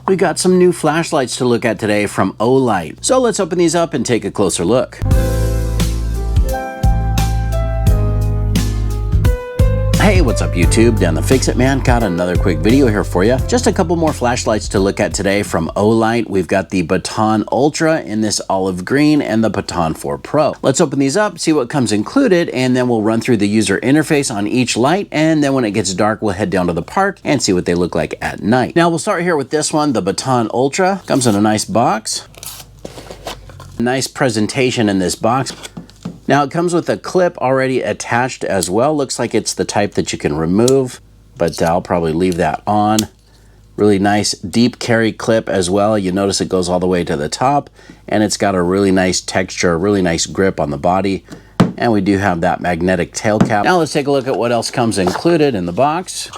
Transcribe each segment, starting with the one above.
We got some new flashlights to look at today from Olight. So let's open these up and take a closer look. Hey, what's up YouTube? Dan the Fix-It Man. Got another quick video here for you. Just a couple more flashlights to look at today from Olight. We've got the Baton Ultra in this olive green and the Baton4 Pro. Let's open these up, see what comes included, and then we'll run through the user interface on each light, and then when it gets dark, we'll head down to the park and see what they look like at night. Now, we'll start here with this one, the Baton Ultra. Comes in a nice box. Nice presentation in this box. Now it comes with a clip already attached as well. Looks like it's the type that you can remove, but I'll probably leave that on. Really nice deep carry clip as well. You notice it goes all the way to the top, and it's got a really nice texture, really nice grip on the body. And we do have that magnetic tail cap. Now let's take a look at what else comes included in the box.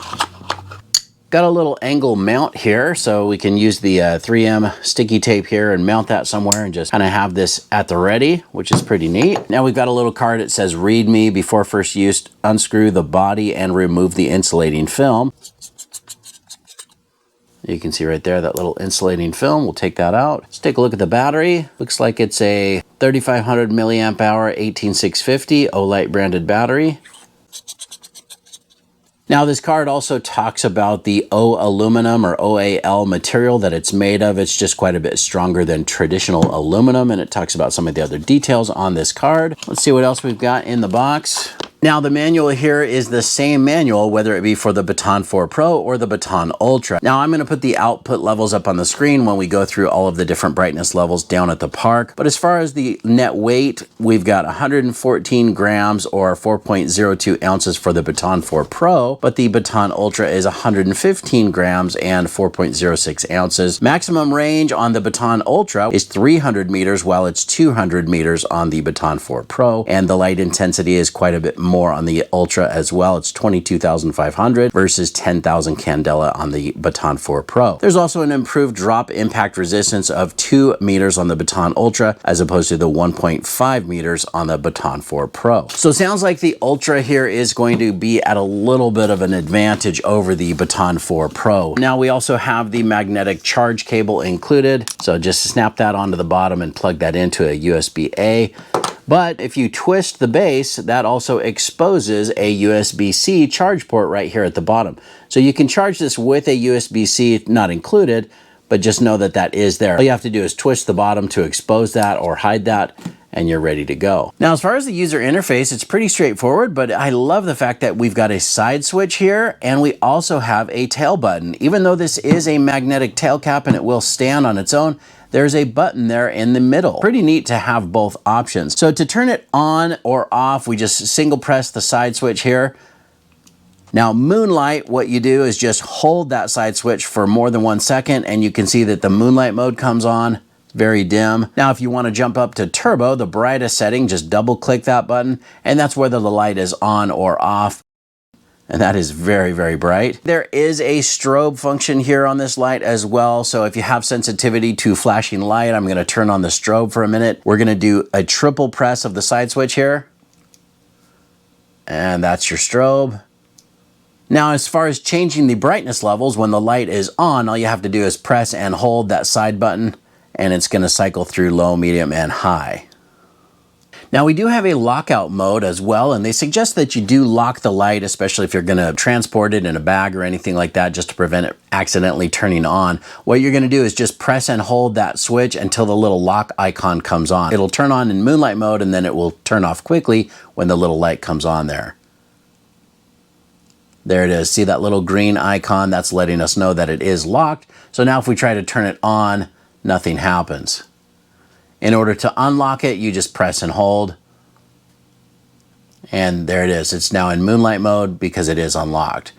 Got a little angle mount here, so we can use the 3M sticky tape here and mount that somewhere and just kind of have this at the ready, which is pretty neat. Now we've got a little card that says, read me before first use, unscrew the body and remove the insulating film. You can see right there that little insulating film. We'll take that out. Let's take a look at the battery. Looks like it's a 3500 milliamp hour 18650 Olight branded battery. Now this card also talks about the O aluminum or OAL material that it's made of. It's just quite a bit stronger than traditional aluminum, and it talks about some of the other details on this card. Let's see what else we've got in the box. Now the manual here is the same manual, whether it be for the Baton4 Pro or the Baton Ultra. Now I'm going to put the output levels up on the screen when we go through all of the different brightness levels down at the park. But as far as the net weight, we've got 114 grams or 4.02 ounces for the Baton4 Pro, but the Baton Ultra is 115 grams and 4.06 ounces. Maximum range on the Baton Ultra is 300 meters, while it's 200 meters on the Baton4 Pro, and the light intensity is quite a bit more on the Ultra as well. It's 22,500 versus 10,000 candela on the Baton4 Pro. There's also an improved drop impact resistance of 2 meters on the Baton Ultra as opposed to the 1.5 meters on the Baton4 Pro. So it sounds like the Ultra here is going to be at a little bit of an advantage over the Baton4 Pro. Now we also have the magnetic charge cable included. So just snap that onto the bottom and plug that into a USB-A. But if you twist the base, that also exposes a USB-C charge port right here at the bottom. So you can charge this with a USB-C not included, but just know that that is there. All you have to do is twist the bottom to expose that or hide that, and you're ready to go. Now, as far as the user interface, it's pretty straightforward, but I love the fact that we've got a side switch here, and we also have a tail button. Even though this is a magnetic tail cap and it will stand on its own, there's a button there in the middle. Pretty neat to have both options. So to turn it on or off, we just single press the side switch here. Now moonlight, what you do is just hold that side switch for more than 1 second, and you can see that the moonlight mode comes on. Very dim. Now if you want to jump up to turbo, the brightest setting, just double click that button, and that's whether the light is on or off. And that is very, very bright. There is a strobe function here on this light as well. So if you have sensitivity to flashing light, I'm gonna turn on the strobe for a minute. We're gonna do a triple press of the side switch here. And that's your strobe. Now, as far as changing the brightness levels, when the light is on, all you have to do is press and hold that side button, and it's gonna cycle through low, medium, and high. Now we do have a lockout mode as well, and they suggest that you do lock the light, especially if you're gonna transport it in a bag or anything like that, just to prevent it accidentally turning on. What you're gonna do is just press and hold that switch until the little lock icon comes on. It'll turn on in moonlight mode, and then it will turn off quickly when the little light comes on there. There it is. See that little green icon? That's letting us know that it is locked. So now if we try to turn it on, nothing happens. In order to unlock it, you just press and hold. And there it is. It's now in moonlight mode because it is unlocked.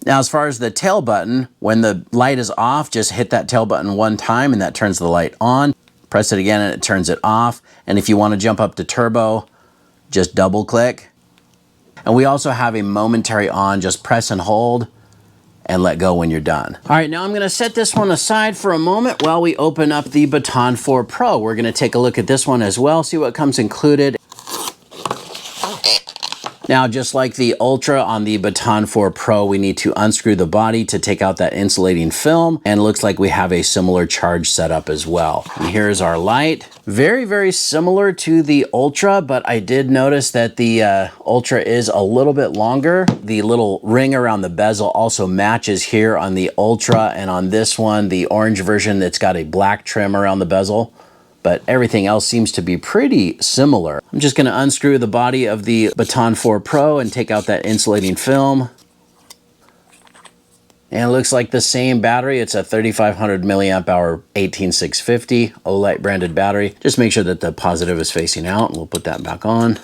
Now, as far as the tail button, when the light is off, just hit that tail button 1 time and that turns the light on. Press it again and it turns it off. And if you want to jump up to turbo, just double click. And we also have a momentary on, just press and hold and let go when you're done. All right, now I'm gonna set this one aside for a moment while we open up the Baton4 Pro. We're gonna take a look at this one as well, see what comes included. Now, just like the Ultra on the Baton 4 Pro, we need to unscrew the body to take out that insulating film, and it looks like we have a similar charge setup as well. And here's our light. Very, very similar to the Ultra, but I did notice that the Ultra is a little bit longer. The little ring around the bezel also matches here on the Ultra, and on this one, the orange version, it's got a black trim around the bezel, but everything else seems to be pretty similar. I'm just gonna unscrew the body of the Baton 4 Pro and take out that insulating film. And it looks like the same battery. It's a 3500 milliamp hour 18650 Olight branded battery. Just make sure that the positive is facing out, and we'll put that back on.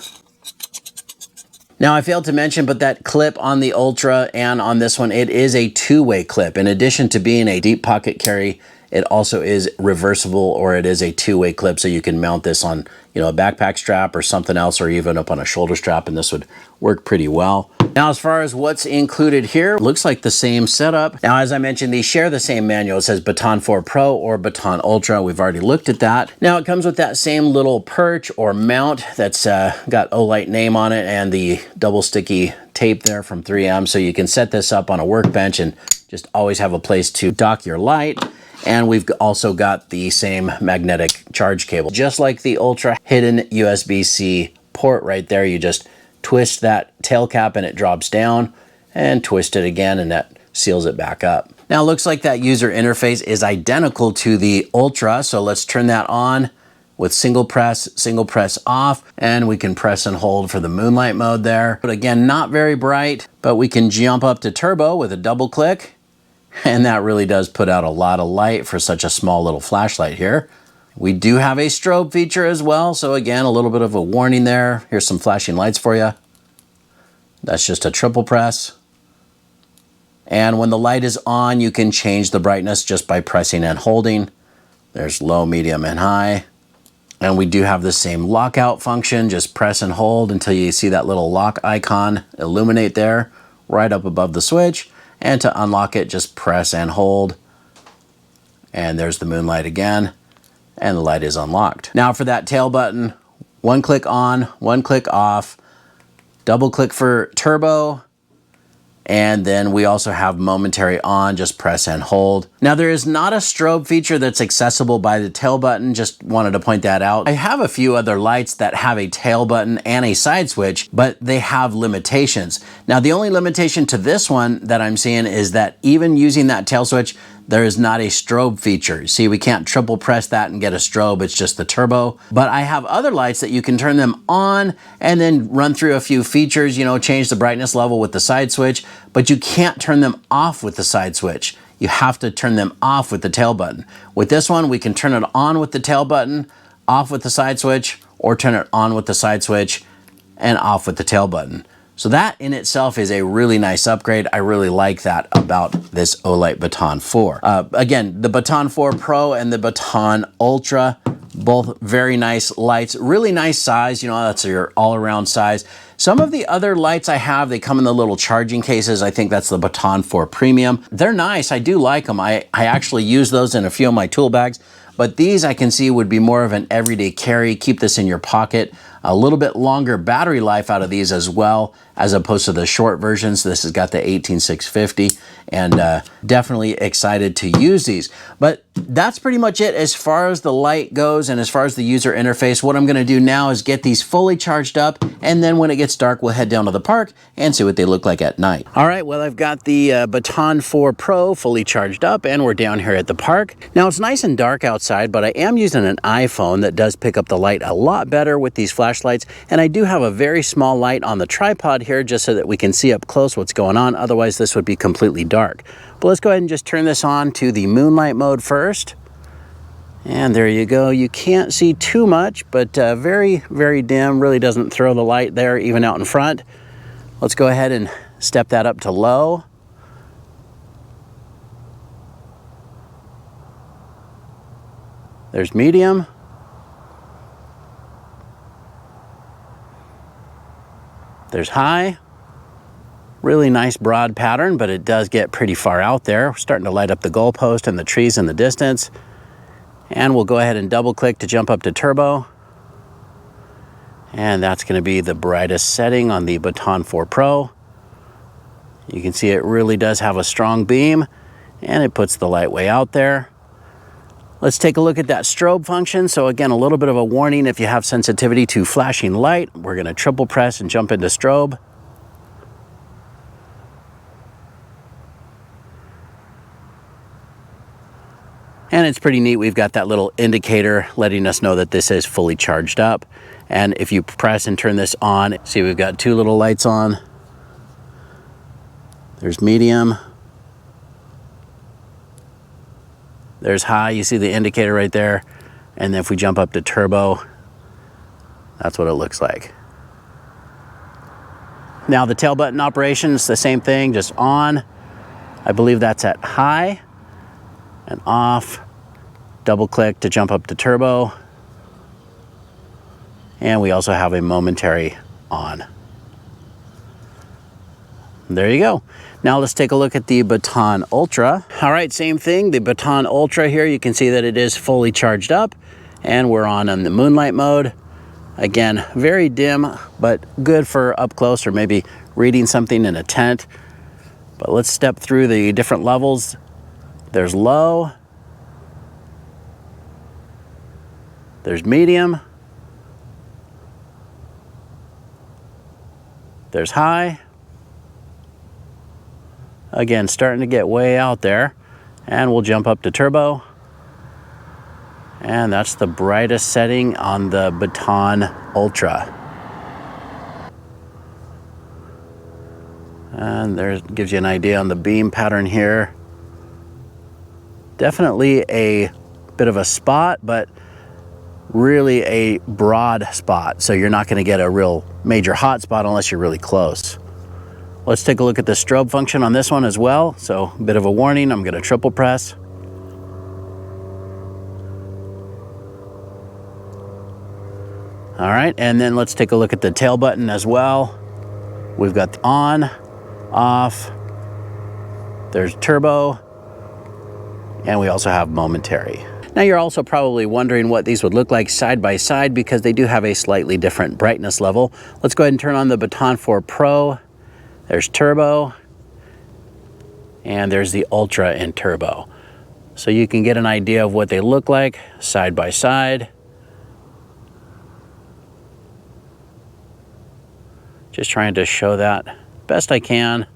Now, I failed to mention, but that clip on the Ultra and on this one, it is a two-way clip. In addition to being a deep pocket carry, it also is reversible, or it is a two-way clip, so you can mount this on, you know, a backpack strap or something else, or even up on a shoulder strap, and this would work pretty well. Now, as far as what's included here, looks like the same setup. Now, as I mentioned, these share the same manual. It says Baton 4 Pro or Baton Ultra. We've already looked at that. Now, it comes with that same little perch or mount that's got Olight name on it, and the double sticky tape there from 3M, so you can set this up on a workbench and just always have a place to dock your light. And we've also got the same magnetic charge cable. Just like the Ultra, hidden USB-C port right there. You just twist that tail cap and it drops down, and twist it again and that seals it back up. Now, it looks like that user interface is identical to the Ultra, so let's turn that on with single press off, and we can press and hold for the moonlight mode there. But again, not very bright, but we can jump up to turbo with a double click. And that really does put out a lot of light for such a small little flashlight here. We do have a strobe feature as well. So again, a little bit of a warning there. Here's some flashing lights for you. That's just a triple press. And when the light is on, you can change the brightness just by pressing and holding. There's low, medium, and high. And we do have the same lockout function. Just press and hold until you see that little lock icon illuminate there, right up above the switch. And to unlock it, just press and hold. And there's the moonlight again, and the light is unlocked. Now for that tail button, one click on, one click off, double click for turbo, and then we also have momentary on, just press and hold. Now, there is not a strobe feature that's accessible by the tail button, just wanted to point that out. I have a few other lights that have a tail button and a side switch, but they have limitations. Now, the only limitation to this one that I'm seeing is that even using that tail switch, there is not a strobe feature. See, we can't triple press that and get a strobe, it's just the turbo. But I have other lights that you can turn them on and then run through a few features, you know, change the brightness level with the side switch, but you can't turn them off with the side switch. You have to turn them off with the tail button. With this one, we can turn it on with the tail button, off with the side switch, or turn it on with the side switch and off with the tail button. So that in itself is a really nice upgrade. I really like that about this Olight Baton 4. Again, the Baton 4 Pro and the Baton Ultra, both very nice lights, really nice size. You know, that's your all-around size. Some of the other lights I have, they come in the little charging cases. I think that's the Baton 4 Premium. They're nice. I do like them. I actually use those in a few of my tool bags. But these I can see would be more of an everyday carry. Keep this in your pocket. A little bit longer battery life out of these as well, as opposed to the short versions. This has got the 18650, and definitely excited to use these. But that's pretty much it as far as the light goes and as far as the user interface. What I'm gonna do now is get these fully charged up, and then when it gets dark, we'll head down to the park and see what they look like at night. All right, well, I've got the Baton 4 Pro fully charged up, and we're down here at the park. Now, it's nice and dark outside, but I am using an iPhone that does pick up the light a lot better with these flashlights, and I do have a very small light on the tripod here just so that we can see up close what's going on. Otherwise, this would be completely dark. But let's go ahead and just turn this on to the moonlight mode first. And there you go. You can't see too much, but very, very dim. Really doesn't throw the light there, even out in front. Let's go ahead and step that up to low. There's medium. There's high. Really nice broad pattern, but it does get pretty far out there. We're starting to light up the goalpost and the trees in the distance. And we'll go ahead and double click to jump up to turbo. And that's going to be the brightest setting on the Baton 4 Pro. You can see it really does have a strong beam, and it puts the light way out there. Let's take a look at that strobe function. So again, a little bit of a warning if you have sensitivity to flashing light. We're going to triple press and jump into strobe. And it's pretty neat. We've got that little indicator letting us know that this is fully charged up. And if you press and turn this on, see we've got two little lights on. There's medium. There's high. You see the indicator right there. And then if we jump up to turbo, that's what it looks like. Now the tail button operation is the same thing, just on. I believe that's at high. And off, double click to jump up to turbo. And we also have a momentary on. There you go. Now let's take a look at the Baton Ultra. All right, same thing, the Baton Ultra here, you can see that it is fully charged up and we're on the moonlight mode. Again, very dim, but good for up close or maybe reading something in a tent. But let's step through the different levels. There's low, there's medium, there's high. Again, starting to get way out there, and we'll jump up to turbo. And that's the brightest setting on the Baton Ultra. And there gives you an idea on the beam pattern here. Definitely a bit of a spot, but really a broad spot. So you're not going to get a real major hot spot unless you're really close. Let's take a look at the strobe function on this one as well. So a bit of a warning, I'm going to triple press. All right, and then let's take a look at the tail button as well. We've got the on, off, there's turbo, and we also have momentary. Now you're also probably wondering what these would look like side by side because they do have a slightly different brightness level. Let's go ahead and turn on the Baton4 Pro. There's turbo, and there's the Ultra in turbo. So you can get an idea of what they look like side by side. Just trying to show that best I can.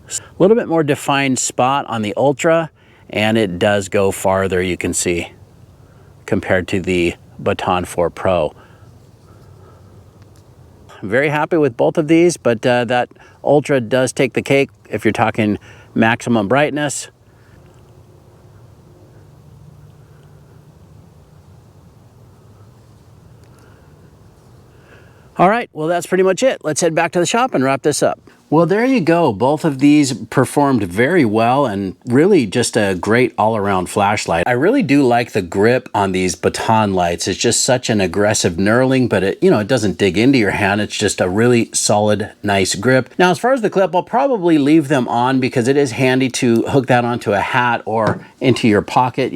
A little bit more defined spot on the Ultra, and it does go farther, you can see, compared to the Baton4 Pro. I'm very happy with both of these, but that Ultra does take the cake if you're talking maximum brightness. All right, well, that's pretty much it. Let's head back to the shop and wrap this up. Well, there you go. Both of these performed very well and really just a great all-around flashlight. I really do like the grip on these Baton lights. It's just such an aggressive knurling, but it doesn't dig into your hand. It's just a really solid, nice grip. Now, as far as the clip, I'll probably leave them on because it is handy to hook that onto a hat or into your pocket.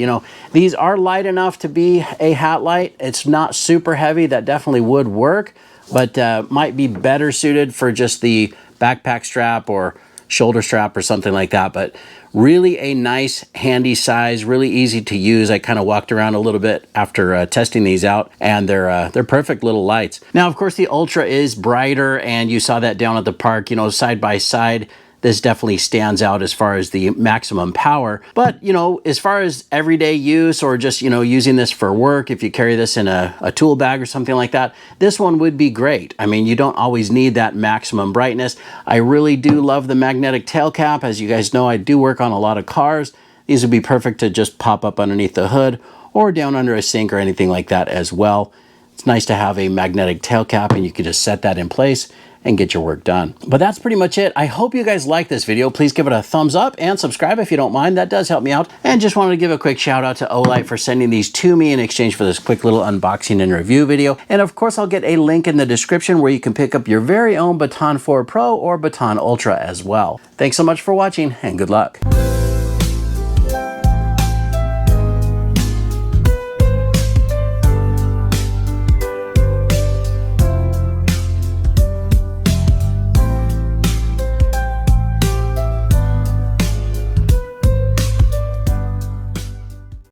These are light enough to be a hat light. It's not super heavy. That definitely would work, but might be better suited for just the backpack strap or shoulder strap or something like that. But really a nice handy size, really easy to use. I kind of walked around a little bit after testing these out, and they're perfect little lights. Now, of course, the Ultra is brighter, and you saw that down at the park, side by side. This definitely stands out as far as the maximum power. But, as far as everyday use or just, using this for work, if you carry this in a tool bag or something like that, this one would be great. I mean, you don't always need that maximum brightness. I really do love the magnetic tail cap. As you guys know, I do work on a lot of cars. These would be perfect to just pop up underneath the hood or down under a sink or anything like that as well. It's nice to have a magnetic tail cap, and you can just set that in place and get your work done. But that's pretty much it. I hope you guys like this video. Please give it a thumbs up and subscribe if you don't mind. That does help me out. And just wanted to give a quick shout out to Olight for sending these to me in exchange for this quick little unboxing and review video. And of course, I'll get a link in the description where you can pick up your very own Baton4 Pro or Baton Ultra as well. Thanks so much for watching, and good luck.